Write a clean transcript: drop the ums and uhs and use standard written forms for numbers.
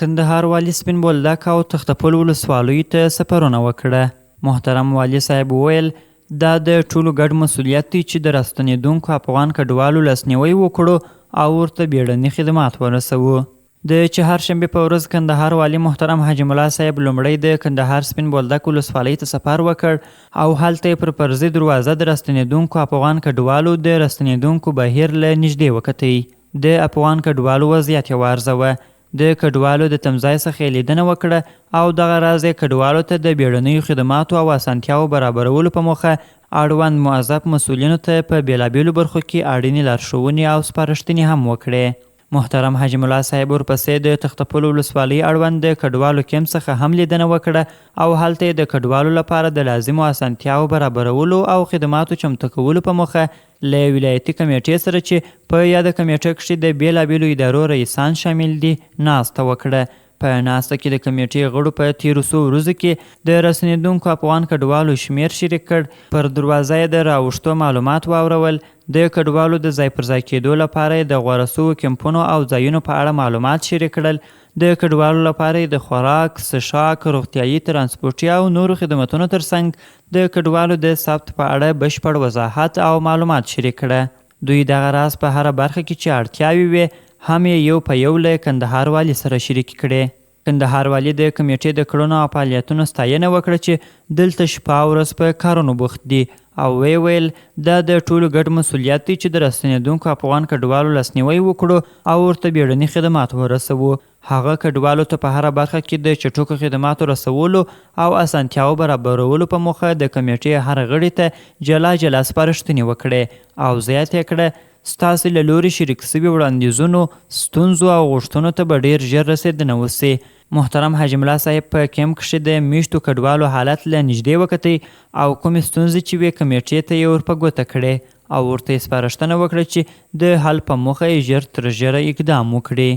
کندهار والي سپین بولدک او تخته ولسوالیو ته سفرونه وکړه. محترم والي صاحب وویل دا د ټولو ګډ مسؤلیت دی چې د راستنېدونکو افغان کډوالو لاسنیوی وکړو او ورته بیړني خدمات ورسوو. د چهارشنبې په ورځ کندهار والي محترم حاجي ملا صاحب لومړی د کندهار سپین بولدک ولسوالۍ ته سفر وکړ او هلته یې پر فرضي دروازه د راستنېدونکو افغان کډوالو د راستنېدونکو بهیر له نږدې وکتئ. د افغان کډوالو وضعیت یې وارزوه. د کډوالو د تمځای څخه یې لیدنه وکړه او دغه راز یې کډوالو ته د بیړنیو خدماتو او اسانتیاو برابرولو په موخه اړوند موظف مسؤلینو ته په بېلابېلو برخو کې اړینې لارښوونې او سپارښتنې هم وکړې. محترم حاجي ملا صاحب ورپسې د تخته ولسوالۍ اړوند د کډوالو کیمپ څخه هم لیدنه وکړه او هلته یې د کډوالو لپاره د لازمو اسانتیاو برابرولو او خدماتو چمتو کولو په موخه له ولایتي کمیټې سره چې په یاده کمیټه کښې د بېلابېلو ادارو رئیسان شامل دي ناسته وکړه. په ناسته کې د کمیټې غړو په تېرو څو ورځو کې د راستنېدونکو افغان کډوالو شمېر شریک کړ. پر دروازه یې د راوښتو معلومات واورول. د کډوالو د ځای پر ځای کېدو لپاره یې د غوره سوو کیمپونو او ځایونو په اړه معلومات شریک کړل. د کډوالو لپاره یې د خوراک، څښاک، روغتیایي، ترانسپورټي او نورو خدمتونو ترڅنګ د کډوالو د ثبت په اړه بشپړ وضاحت او معلومات شریک کړه. دوی دغه راز په هره برخه کې چې اړتیاوې وې هم یې یو په یو له کندهار والي سره شریک کړې. کندهار والي د کمیټې د کړنو او فعالیتونو ستاینه وکړه چې دلته شپه او ورځ په کارونو بوخت دي او ویل دا د ټولو ګډ مسؤلیت دی چې د راستنېدونکو افغان کډوالو لاسنیوی وکړو او ورته بیړني خدمات ورسوو. هغه کډوالو ته په هره برخه کې د چټکو خدماتو رسولو او اسانتیاو برابرولو په موخه د کمیټې هر غړي ته جلا جلا سپارښتنې وکړې او زیاته یې کړه ستاسې له لوري شریک شوي وړاندیزونو، ستونزو او غوښتنو ته به ډېر ژر رسېدنه وسي. محترم حاجي ملا صاحب په کیمپ کښې د میشتو کډوالو حالت له نږدې وکتئ او کومې ستونزې چې وې کمیټې ته یې ور په ګوته کړې او ورته یې سپارښتنه وکړه چې د حل په موخه یې ژر تر ژره اقدام وکړي.